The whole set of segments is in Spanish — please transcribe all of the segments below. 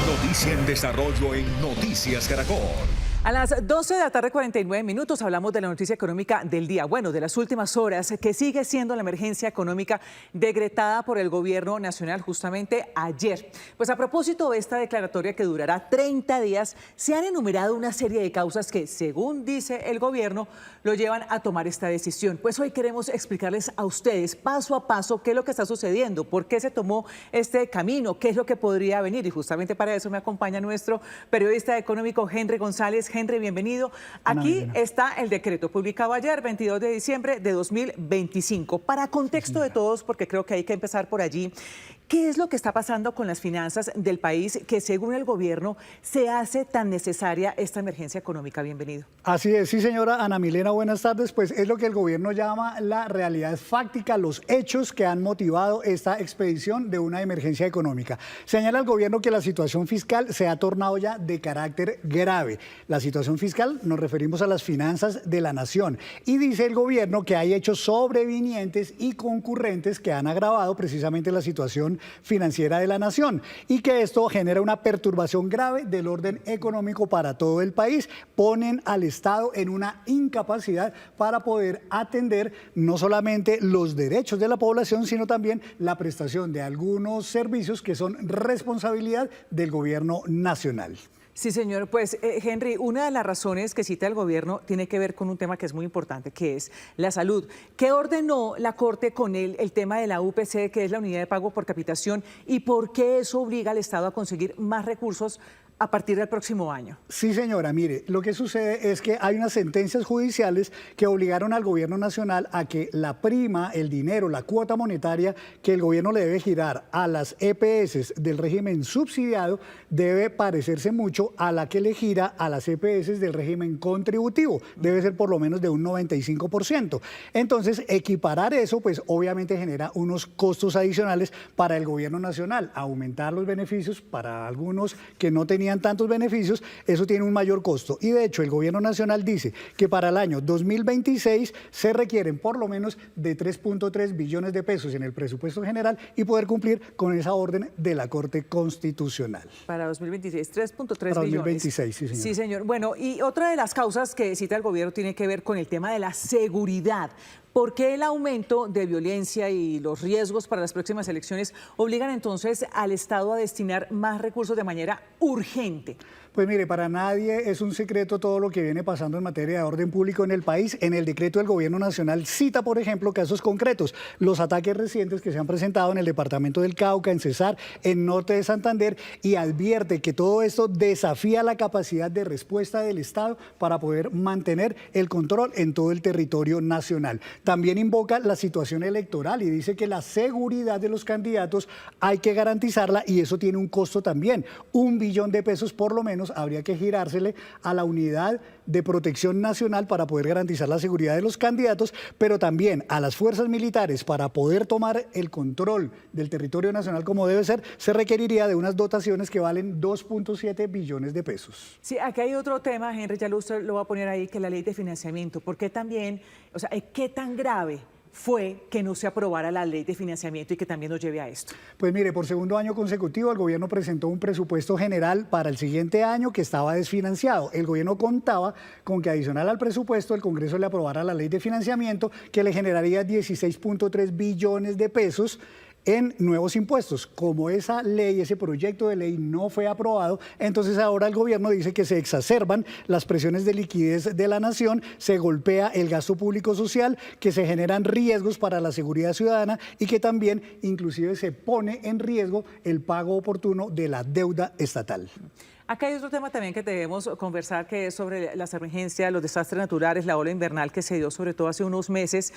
Noticia en desarrollo en Noticias Caracol. A las 12 de la tarde, 49 minutos, hablamos de la noticia económica del día. Bueno, de las últimas horas, que sigue siendo la emergencia económica decretada por el gobierno nacional justamente ayer. Pues a propósito de esta declaratoria que durará 30 días, se han enumerado una serie de causas que, según dice el gobierno, lo llevan a tomar esta decisión. Pues hoy queremos explicarles a ustedes paso a paso qué es lo que está sucediendo, por qué se tomó este camino, qué es lo que podría venir. Y justamente para eso me acompaña nuestro periodista económico Henry González. Henry, bienvenido. Aquí está el decreto publicado ayer, 22 de diciembre de 2025. Para contexto de todos, porque creo que hay que empezar por allí, ¿qué es lo que está pasando con las finanzas del país que, según el gobierno, se hace tan necesaria esta emergencia económica? Bienvenido. Así es, sí, señora Ana Milena, buenas tardes. Pues es lo que el gobierno llama la realidad fáctica, los hechos que han motivado esta expedición de una emergencia económica. Señala el gobierno que la situación fiscal se ha tornado ya de carácter grave. La situación fiscal nos referimos a las finanzas de la nación. Y dice el gobierno que hay hechos sobrevinientes y concurrentes que han agravado precisamente la situación financiera de la nación y que esto genera una perturbación grave del orden económico para todo el país. Ponen al Estado en una incapacidad para poder atender no solamente los derechos de la población, sino también la prestación de algunos servicios que son responsabilidad del gobierno nacional. Sí, señor. Pues, Henry, una de las razones que cita el gobierno tiene que ver con un tema que es muy importante, que es la salud. ¿Qué ordenó la Corte con el tema de la UPC, que es la unidad de pago por capitación, y por qué eso obliga al Estado a conseguir más recursos a partir del próximo año? Sí, señora, mire, lo que sucede es que hay unas sentencias judiciales que obligaron al gobierno nacional a que la prima, el dinero, la cuota monetaria que el gobierno le debe girar a las EPS del régimen subsidiado debe parecerse mucho a la que le gira a las EPS del régimen contributivo. Debe ser por lo menos de un 95%. Entonces, equiparar eso, pues obviamente genera unos costos adicionales para el gobierno nacional. Aumentar los beneficios para algunos que no tenían tantos beneficios, eso tiene un mayor costo. Y de hecho, el gobierno nacional dice que para el año 2026 se requieren por lo menos de 3.3 billones de pesos en el presupuesto general y poder cumplir con esa orden de la Corte Constitucional. Para 2026, 3.3 billones. Para 2026, sí, señor. Sí, señor. Bueno, y otra de las causas que cita el gobierno tiene que ver con el tema de la seguridad. ¿Por qué el aumento de violencia y los riesgos para las próximas elecciones obligan entonces al Estado a destinar más recursos de manera urgente? Pues mire, para nadie es un secreto todo lo que viene pasando en materia de orden público en el país. En el decreto del gobierno nacional cita, por ejemplo, casos concretos, los ataques recientes que se han presentado en el departamento del Cauca, en Cesar, en norte de Santander, y advierte que todo esto desafía la capacidad de respuesta del Estado para poder mantener el control en todo el territorio nacional. También invoca la situación electoral y dice que la seguridad de los candidatos hay que garantizarla y eso tiene un costo también. 1 billón de pesos por lo menos habría que girársele a la unidad de protección nacional para poder garantizar la seguridad de los candidatos, pero también a las fuerzas militares para poder tomar el control del territorio nacional como debe ser, se requeriría de unas dotaciones que valen 2.7 billones de pesos. Sí, aquí hay otro tema, Henry, ya usted lo va a poner ahí, que es la ley de financiamiento. ¿Por qué también, o sea, qué tan grave fue que no se aprobara la ley de financiamiento y que también nos lleve a esto? Pues mire, por segundo año consecutivo el gobierno presentó un presupuesto general para el siguiente año que estaba desfinanciado. El gobierno contaba con que adicional al presupuesto el Congreso le aprobara la ley de financiamiento que le generaría 16.3 billones de pesos en nuevos impuestos. Como esa ley, ese proyecto de ley no fue aprobado, entonces ahora el gobierno dice que se exacerban las presiones de liquidez de la nación, se golpea el gasto público social, que se generan riesgos para la seguridad ciudadana y que también inclusive se pone en riesgo el pago oportuno de la deuda estatal. Acá hay otro tema también que debemos conversar, que es sobre las emergencias, los desastres naturales, la ola invernal que se dio sobre todo hace unos meses.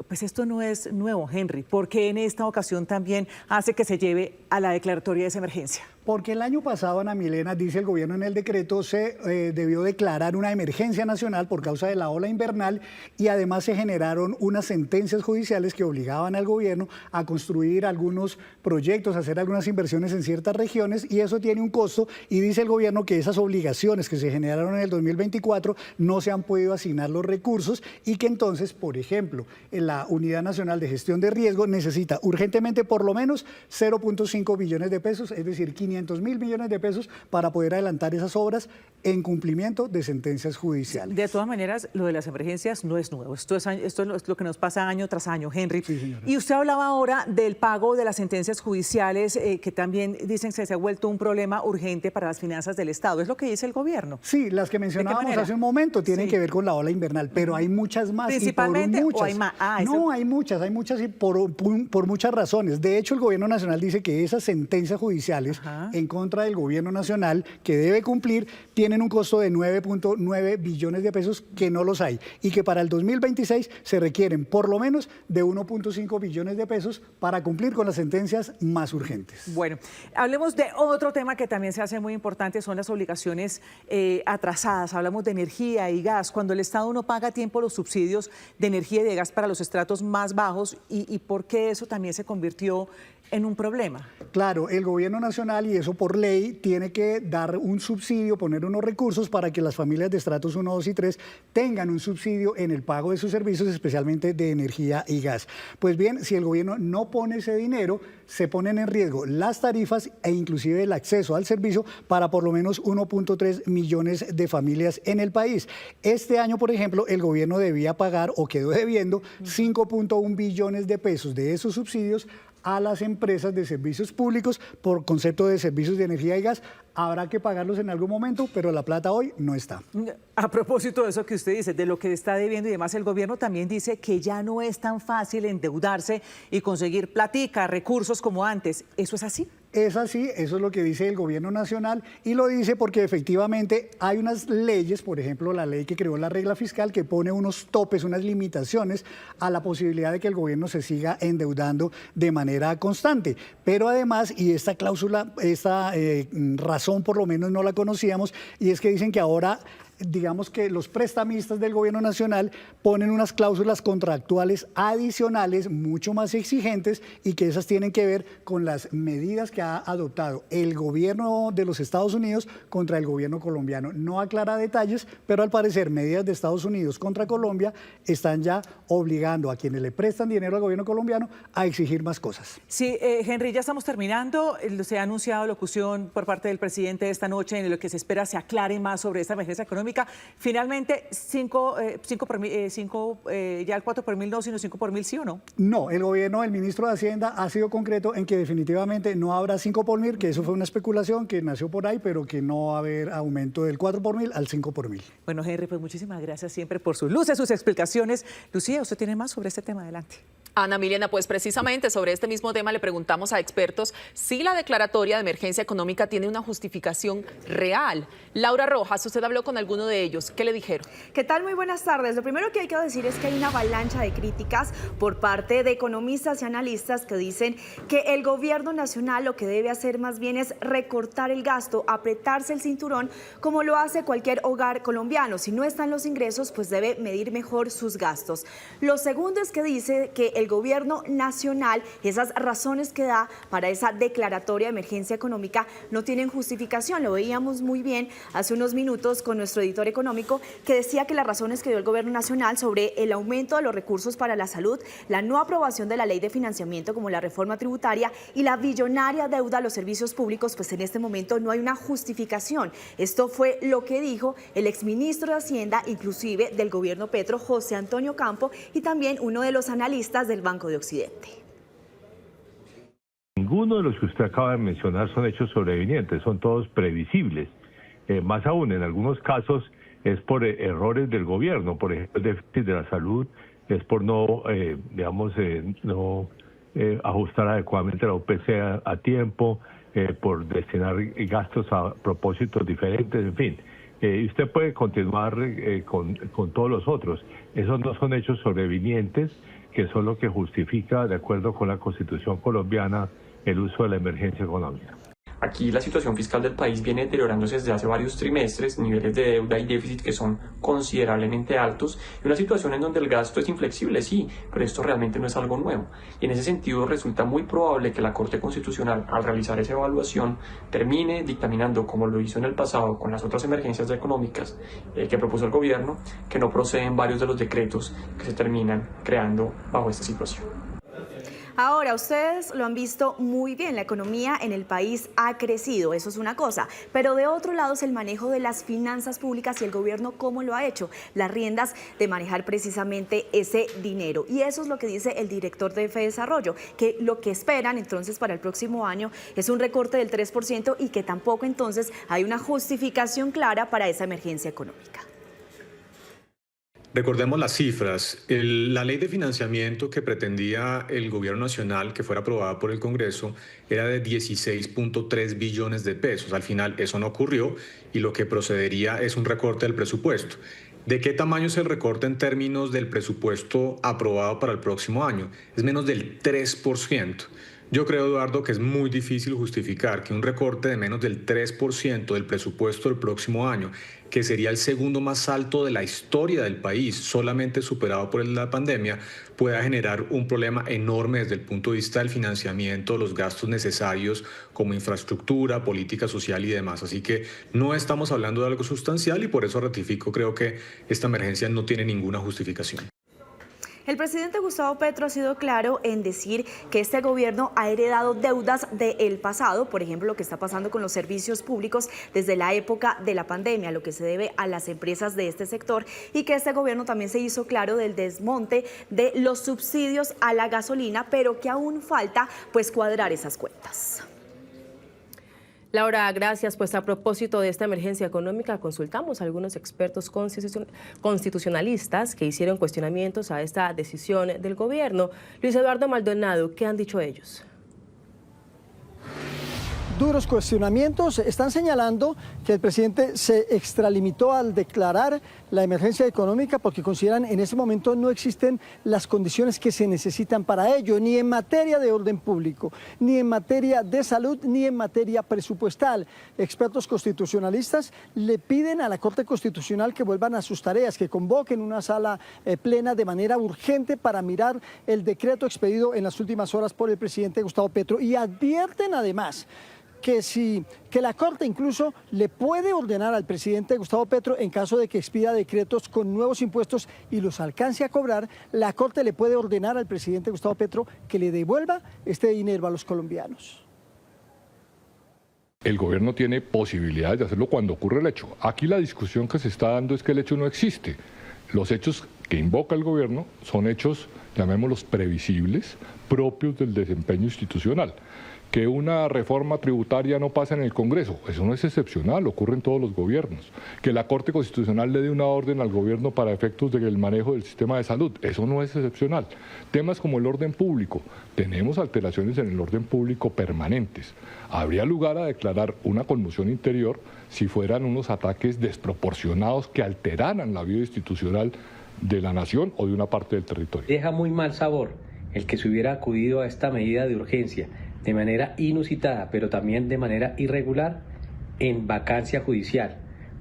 Pues esto no es nuevo, Henry, porque en esta ocasión también hace que se lleve a la declaratoria de esa emergencia. Porque el año pasado, Ana Milena, dice el gobierno en el decreto, se debió declarar una emergencia nacional por causa de la ola invernal y además se generaron unas sentencias judiciales que obligaban al gobierno a construir algunos proyectos, a hacer algunas inversiones en ciertas regiones y eso tiene un costo y dice el gobierno que esas obligaciones que se generaron en el 2024 no se han podido asignar los recursos y que entonces, por ejemplo, en la Unidad Nacional de Gestión de Riesgo necesita urgentemente por lo menos 0.5 billones de pesos, es decir, 500 500.000 millones de pesos para poder adelantar esas obras en cumplimiento de sentencias judiciales. De todas maneras, lo de las emergencias no es nuevo. Esto es lo que nos pasa año tras año, Henry. Sí, señora. Y usted hablaba ahora del pago de las sentencias judiciales, que también dicen que se ha vuelto un problema urgente para las finanzas del Estado. ¿Es lo que dice el gobierno? Sí, las que mencionábamos hace un momento tienen que ver con la ola invernal, pero hay muchas más. ¿Principalmente y por muchas. o hay más? No, hay muchas y por muchas razones. De hecho, el gobierno nacional dice que esas sentencias judiciales en contra del gobierno nacional que debe cumplir tienen un costo de 9.9 billones de pesos que no los hay y que para el 2026 se requieren por lo menos de 1.5 billones de pesos para cumplir con las sentencias más urgentes. Bueno, hablemos de otro tema que también se hace muy importante, son las obligaciones atrasadas. Hablamos de energía y gas. Cuando el Estado no paga a tiempo los subsidios de energía y de gas para los estratos más bajos, y por qué eso también se convirtió en un problema. Claro, el gobierno nacional, y eso por ley, tiene que dar un subsidio, poner unos recursos para que las familias de estratos 1, 2 y 3 tengan un subsidio en el pago de sus servicios, especialmente de energía y gas. Pues bien, si el gobierno no pone ese dinero, se ponen en riesgo las tarifas e inclusive el acceso al servicio para por lo menos 1.3 millones de familias en el país. Este año, por ejemplo, el gobierno debía pagar o quedó debiendo 5.1 billones de pesos de esos subsidios a las empresas de servicios públicos por concepto de servicios de energía y gas. Habrá que pagarlos en algún momento, pero la plata hoy no está. A propósito de eso que usted dice, de lo que está debiendo y demás, el gobierno también dice que ya no es tan fácil endeudarse y conseguir platica, recursos como antes. ¿Eso es así? Es así, eso es lo que dice el gobierno nacional y lo dice porque efectivamente hay unas leyes, por ejemplo la ley que creó la regla fiscal que pone unos topes, unas limitaciones a la posibilidad de que el gobierno se siga endeudando de manera constante. Pero además, y esta cláusula, esta razón por lo menos no la conocíamos, y es que dicen que ahora digamos que los prestamistas del gobierno nacional ponen unas cláusulas contractuales adicionales mucho más exigentes y que esas tienen que ver con las medidas que ha adoptado el gobierno de los Estados Unidos contra el gobierno colombiano. No aclara detalles, pero al parecer medidas de Estados Unidos contra Colombia están ya obligando a quienes le prestan dinero al gobierno colombiano a exigir más cosas. Sí, Henry, ya estamos terminando. Se ha anunciado locución por parte del presidente esta noche en lo que se espera se aclare más sobre esta emergencia económica. Finalmente, ya el 4 por mil no, sino 5 por mil, ¿sí o no? No, el gobierno, el ministro de Hacienda ha sido concreto en que definitivamente no habrá 5 por mil, que eso fue una especulación que nació por ahí, pero que no va a haber aumento del 4 por mil al 5 por mil. Bueno, Henry, pues muchísimas gracias siempre por sus luces, sus explicaciones. Lucía, ¿usted tiene más sobre este tema? Adelante. Ana Milena, pues precisamente sobre este mismo tema le preguntamos a expertos si la declaratoria de emergencia económica tiene una justificación real. Laura Rojas, usted habló con alguno de ellos. ¿Qué le dijeron? ¿Qué tal? Muy buenas tardes. Lo primero que hay que decir es que hay una avalancha de críticas por parte de economistas y analistas que dicen que el gobierno nacional lo que debe hacer más bien es recortar el gasto, apretarse el cinturón, como lo hace cualquier hogar colombiano. Si no están los ingresos, pues debe medir mejor sus gastos. Lo segundo es que dice que el gobierno nacional, esas razones que da para esa declaratoria de emergencia económica no tienen justificación. Lo veíamos muy bien hace unos minutos con nuestro editor económico que decía que las razones que dio el gobierno nacional sobre el aumento de los recursos para la salud, la no aprobación de la ley de financiamiento como la reforma tributaria y la billonaria deuda a los servicios públicos, pues en este momento no hay una justificación. Esto fue lo que dijo el exministro de Hacienda, inclusive del gobierno Petro, José Antonio Campo, y también uno de los analistas del Banco de Occidente. Ninguno de los que usted acaba de mencionar son hechos sobrevinientes, son todos previsibles. Más aún, en algunos casos es por errores del gobierno, por ejemplo, el déficit de la salud, es por no, ajustar adecuadamente la UPC a tiempo, por destinar gastos a propósitos diferentes, en fin. Usted puede continuar con todos los otros. Esos no son hechos sobrevinientes, que son lo que justifica, de acuerdo con la Constitución colombiana, el uso de la emergencia económica. Aquí la situación fiscal del país viene deteriorándose desde hace varios trimestres, niveles de deuda y déficit que son considerablemente altos, y una situación en donde el gasto es inflexible, sí, pero esto realmente no es algo nuevo. Y en ese sentido resulta muy probable que la Corte Constitucional, al realizar esa evaluación, termine dictaminando, como lo hizo en el pasado con las otras emergencias económicas que propuso el gobierno, que no proceden varios de los decretos que se terminan creando bajo esta situación. Ahora, ustedes lo han visto muy bien, la economía en el país ha crecido, eso es una cosa, pero de otro lado es el manejo de las finanzas públicas y el gobierno cómo lo ha hecho, las riendas de manejar precisamente ese dinero. Y eso es lo que dice el director de FEDesarrollo, que lo que esperan entonces para el próximo año es un recorte del 3% y que tampoco entonces hay una justificación clara para esa emergencia económica. Recordemos las cifras. La ley de financiamiento que pretendía el gobierno nacional, que fuera aprobada por el Congreso, era de 16.3 billones de pesos. Al final eso no ocurrió y lo que procedería es un recorte del presupuesto. ¿De qué tamaño es el recorte en términos del presupuesto aprobado para el próximo año? Es menos del 3%. Yo creo, Eduardo, que es muy difícil justificar que un recorte de menos del 3% del presupuesto del próximo año, que sería el segundo más alto de la historia del país, solamente superado por la pandemia, pueda generar un problema enorme desde el punto de vista del financiamiento, los gastos necesarios como infraestructura, política social y demás. Así que no estamos hablando de algo sustancial y por eso ratifico, creo que esta emergencia no tiene ninguna justificación. El presidente Gustavo Petro ha sido claro en decir que este gobierno ha heredado deudas del pasado, por ejemplo, lo que está pasando con los servicios públicos desde la época de la pandemia, lo que se debe a las empresas de este sector, y que este gobierno también se hizo claro del desmonte de los subsidios a la gasolina, pero que aún falta pues cuadrar esas cuentas. Laura, gracias. Pues a propósito de esta emergencia económica, consultamos a algunos expertos constitucionalistas que hicieron cuestionamientos a esta decisión del gobierno. Luis Eduardo Maldonado, ¿qué han dicho ellos? Duros cuestionamientos, están señalando que el presidente se extralimitó al declarar la emergencia económica porque consideran en ese momento no existen las condiciones que se necesitan para ello, ni en materia de orden público, ni en materia de salud, ni en materia presupuestal. Expertos constitucionalistas le piden a la Corte Constitucional que vuelvan a sus tareas, que convoquen una sala plena de manera urgente para mirar el decreto expedido en las últimas horas por el presidente Gustavo Petro, y advierten además que la Corte incluso le puede ordenar al presidente Gustavo Petro, en caso de que expida decretos con nuevos impuestos y los alcance a cobrar, la Corte le puede ordenar al presidente Gustavo Petro que le devuelva este dinero a los colombianos. El gobierno tiene posibilidades de hacerlo cuando ocurre el hecho. Aquí la discusión que se está dando es que el hecho no existe. Los hechos que invoca el gobierno son hechos, llamémoslos previsibles, propios del desempeño institucional. Que una reforma tributaria no pasa en el Congreso, eso no es excepcional, ocurre en todos los gobiernos. Que la Corte Constitucional le dé una orden al gobierno para efectos del manejo del sistema de salud, eso no es excepcional. Temas como el orden público, tenemos alteraciones en el orden público permanentes. Habría lugar a declarar una conmoción interior si fueran unos ataques desproporcionados que alteraran la vida institucional de la nación o de una parte del territorio. Deja muy mal sabor el que se hubiera acudido a esta medida de urgencia de manera inusitada, pero también de manera irregular, en vacancia judicial,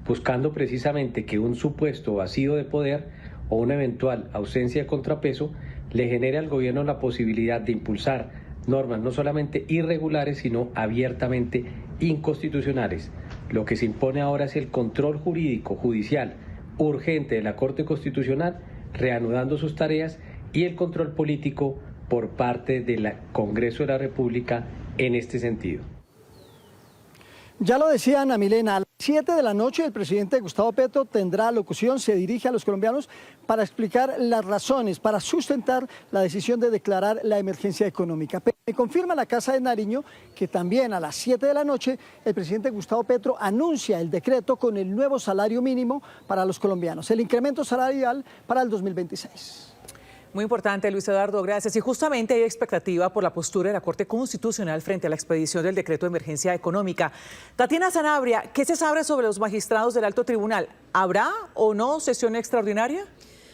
buscando precisamente que un supuesto vacío de poder o una eventual ausencia de contrapeso le genere al gobierno la posibilidad de impulsar normas no solamente irregulares, sino abiertamente inconstitucionales. Lo que se impone ahora es el control jurídico, judicial, urgente de la Corte Constitucional, reanudando sus tareas, y el control político por parte del Congreso de la República en este sentido. Ya lo decía Ana Milena, a las 7 de la noche el presidente Gustavo Petro tendrá locución, se dirige a los colombianos para explicar las razones, para sustentar la decisión de declarar la emergencia económica. Me confirma la Casa de Nariño que también a las 7 de la noche el presidente Gustavo Petro anuncia el decreto con el nuevo salario mínimo para los colombianos, el incremento salarial para el 2026. Muy importante, Luis Eduardo, gracias. Y justamente hay expectativa por la postura de la Corte Constitucional frente a la expedición del decreto de emergencia económica. Tatiana Sanabria, ¿qué se sabe sobre los magistrados del Alto Tribunal? ¿Habrá o no sesión extraordinaria?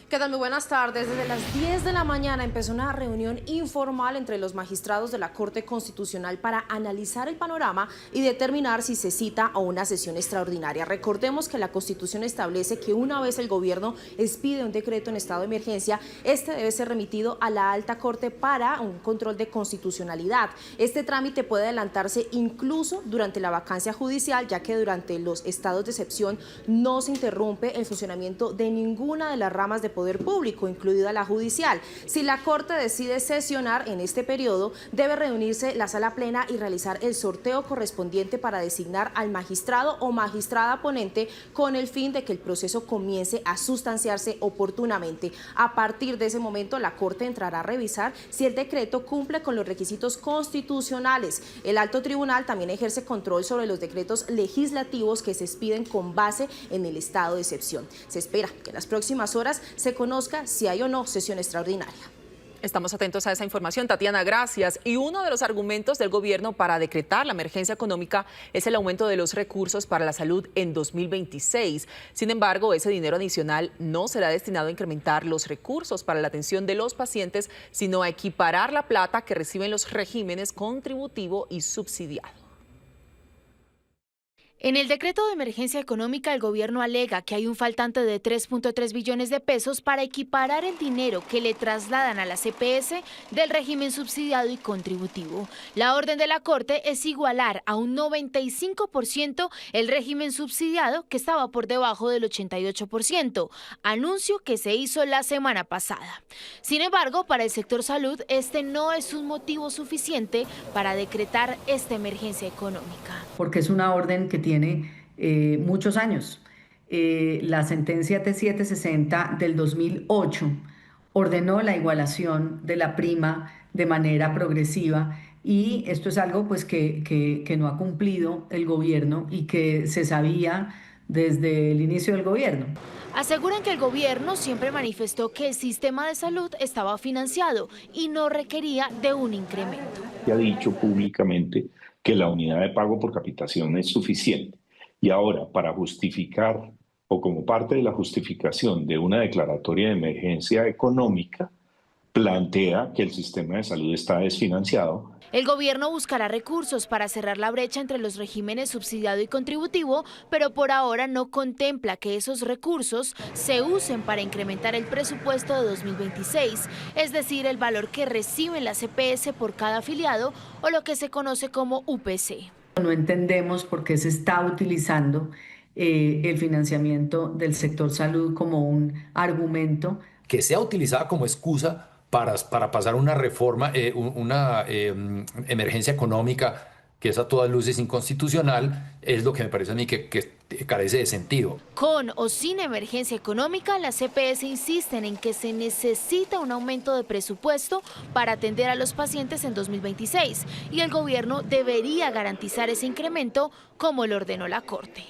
¿Qué tal? Muy buenas tardes. Desde las 10 de la mañana empezó una reunión informal entre los magistrados de la Corte Constitucional para analizar el panorama y determinar si se cita a una sesión extraordinaria. Recordemos que la Constitución establece que una vez el gobierno expide un decreto en estado de emergencia, este debe ser remitido a la Alta Corte para un control de constitucionalidad. Este trámite puede adelantarse incluso durante la vacancia judicial, ya que durante los estados de excepción no se interrumpe el funcionamiento de ninguna de las ramas de poder público, incluida la judicial. Si la Corte decide sesionar en este periodo, debe reunirse la sala plena y realizar el sorteo correspondiente para designar al magistrado o magistrada ponente con el fin de que el proceso comience a sustanciarse oportunamente. A partir de ese momento, la Corte entrará a revisar si el decreto cumple con los requisitos constitucionales. El Alto Tribunal también ejerce control sobre los decretos legislativos que se expiden con base en el estado de excepción. Se espera que en las próximas horas se conozca si hay o no sesión extraordinaria. Estamos atentos a esa información, Tatiana, gracias. Y uno de los argumentos del gobierno para decretar la emergencia económica es el aumento de los recursos para la salud en 2026. Sin embargo, ese dinero adicional no será destinado a incrementar los recursos para la atención de los pacientes, sino a equiparar la plata que reciben los regímenes contributivo y subsidiado. En el decreto de emergencia económica, el gobierno alega que hay un faltante de 3.3 billones de pesos para equiparar el dinero que le trasladan a la CPS del régimen subsidiado y contributivo. La orden de la Corte es igualar a un 95% el régimen subsidiado, que estaba por debajo del 88%, anuncio que se hizo la semana pasada. Sin embargo, para el sector salud, este no es un motivo suficiente para decretar esta emergencia económica. Porque es una orden que tiene muchos años. La sentencia T760 del 2008 ordenó la igualación de la prima de manera progresiva y esto es algo pues que no ha cumplido el gobierno y que se sabía desde el inicio del gobierno. Aseguran que el gobierno siempre manifestó que el sistema de salud estaba financiado y no requería de un incremento. Se ha dicho públicamente que la unidad de pago por capitación es suficiente. Y ahora, para justificar o como parte de la justificación de una declaratoria de emergencia económica, plantea que el sistema de salud está desfinanciado. El gobierno buscará recursos para cerrar la brecha entre los regímenes subsidiado y contributivo, pero por ahora no contempla que esos recursos se usen para incrementar el presupuesto de 2026, es decir, el valor que reciben las CPS por cada afiliado o lo que se conoce como UPC. No entendemos por qué se está utilizando el financiamiento del sector salud como un argumento. Que sea utilizada como excusa para pasar una reforma, una emergencia económica que es a todas luces inconstitucional, es lo que me parece a mí que carece de sentido. Con o sin emergencia económica, las CPS insisten en que se necesita un aumento de presupuesto para atender a los pacientes en 2026 y el gobierno debería garantizar ese incremento como lo ordenó la Corte.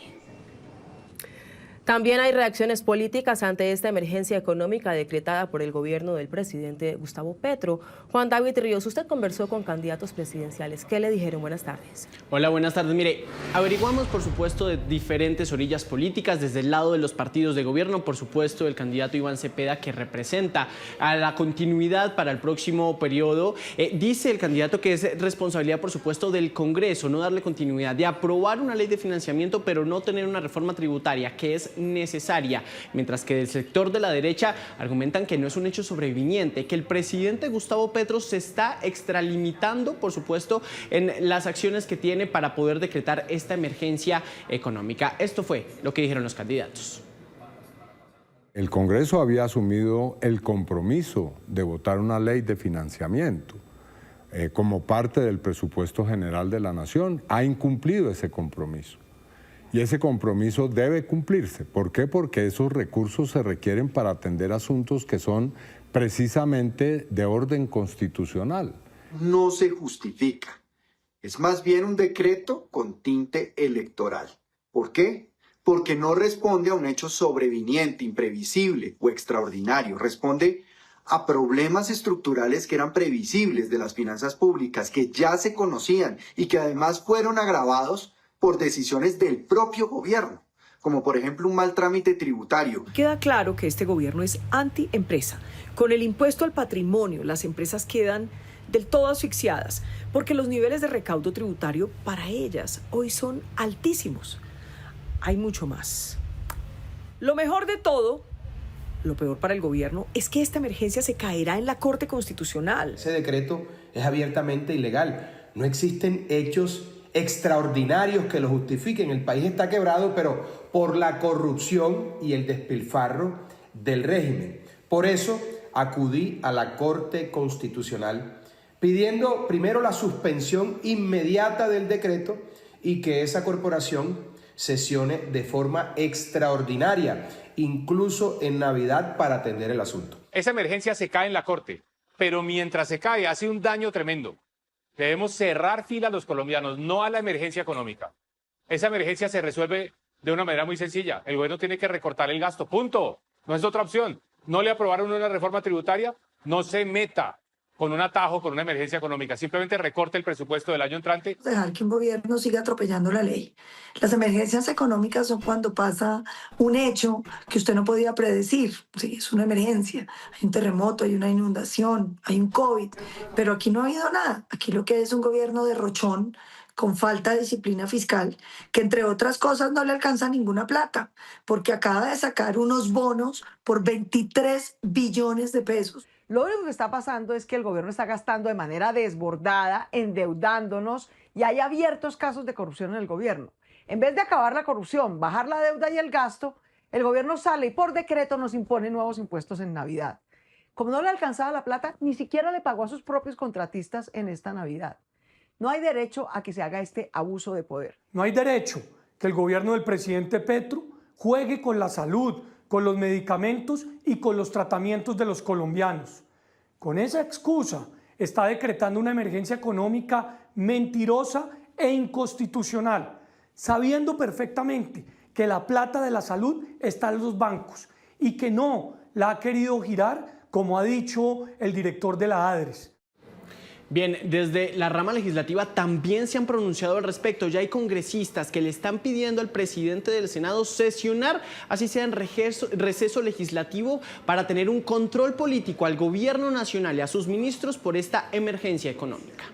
También hay reacciones políticas ante esta emergencia económica decretada por el gobierno del presidente Gustavo Petro. Juan David Ríos, usted conversó con candidatos presidenciales. ¿Qué le dijeron? Buenas tardes. Hola, buenas tardes. Mire, averiguamos, por supuesto, de diferentes orillas políticas, desde el lado de los partidos de gobierno, por supuesto, el candidato Iván Cepeda, que representa a la continuidad para el próximo periodo. Dice el candidato que es responsabilidad, por supuesto, del Congreso no darle continuidad, de aprobar una ley de financiamiento, pero no tener una reforma tributaria, que es necesaria, mientras que del sector de la derecha argumentan que no es un hecho sobreviniente, que el presidente Gustavo Petro se está extralimitando, por supuesto, en las acciones que tiene para poder decretar esta emergencia económica. Esto fue lo que dijeron los candidatos. El Congreso había asumido el compromiso de votar una ley de financiamiento como parte del presupuesto general de la Nación. Ha incumplido ese compromiso. Y ese compromiso debe cumplirse. ¿Por qué? Porque esos recursos se requieren para atender asuntos que son precisamente de orden constitucional. No se justifica. Es más bien un decreto con tinte electoral. ¿Por qué? Porque no responde a un hecho sobreviniente, imprevisible o extraordinario. Responde a problemas estructurales que eran previsibles de las finanzas públicas, que ya se conocían y que además fueron agravados por decisiones del propio gobierno, como por ejemplo un mal trámite tributario. Queda claro que este gobierno es anti-empresa. Con el impuesto al patrimonio, las empresas quedan del todo asfixiadas, porque los niveles de recaudo tributario para ellas hoy son altísimos. Hay mucho más. Lo mejor de todo, lo peor para el gobierno, es que esta emergencia se caerá en la Corte Constitucional. Ese decreto es abiertamente ilegal. No existen hechos extraordinarios que lo justifiquen. El país está quebrado, pero por la corrupción y el despilfarro del régimen. Por eso acudí a la Corte Constitucional pidiendo primero la suspensión inmediata del decreto y que esa corporación sesione de forma extraordinaria, incluso en Navidad, para atender el asunto. Esa emergencia se cae en la Corte, pero mientras se cae hace un daño tremendo. Debemos cerrar filas los colombianos, no a la emergencia económica. Esa emergencia se resuelve de una manera muy sencilla. El gobierno tiene que recortar el gasto, punto. No es otra opción. No le aprobaron una reforma tributaria, no se meta con un atajo, con una emergencia económica. Simplemente recorte el presupuesto del año entrante. Dejar que un gobierno siga atropellando la ley. Las emergencias económicas son cuando pasa un hecho que usted no podía predecir. Sí, es una emergencia. Hay un terremoto, hay una inundación, hay un COVID. Pero aquí no ha habido nada. Aquí lo que es un gobierno derrochón, con falta de disciplina fiscal, que entre otras cosas no le alcanza ninguna plata, porque acaba de sacar unos bonos por 23 billones de pesos. Lo único que está pasando es que el gobierno está gastando de manera desbordada, endeudándonos, y hay abiertos casos de corrupción en el gobierno. En vez de acabar la corrupción, bajar la deuda y el gasto, el gobierno sale y por decreto nos impone nuevos impuestos en Navidad. Como no le alcanzaba la plata, ni siquiera le pagó a sus propios contratistas en esta Navidad. No hay derecho a que se haga este abuso de poder. No hay derecho que el gobierno del presidente Petro juegue con la salud, con los medicamentos y con los tratamientos de los colombianos. Con esa excusa está decretando una emergencia económica mentirosa e inconstitucional, sabiendo perfectamente que la plata de la salud está en los bancos y que no la ha querido girar, como ha dicho el director de la ADRES. Bien, desde la rama legislativa también se han pronunciado al respecto. Ya hay congresistas que le están pidiendo al presidente del Senado sesionar, así sea en receso legislativo, para tener un control político al gobierno nacional y a sus ministros por esta emergencia económica.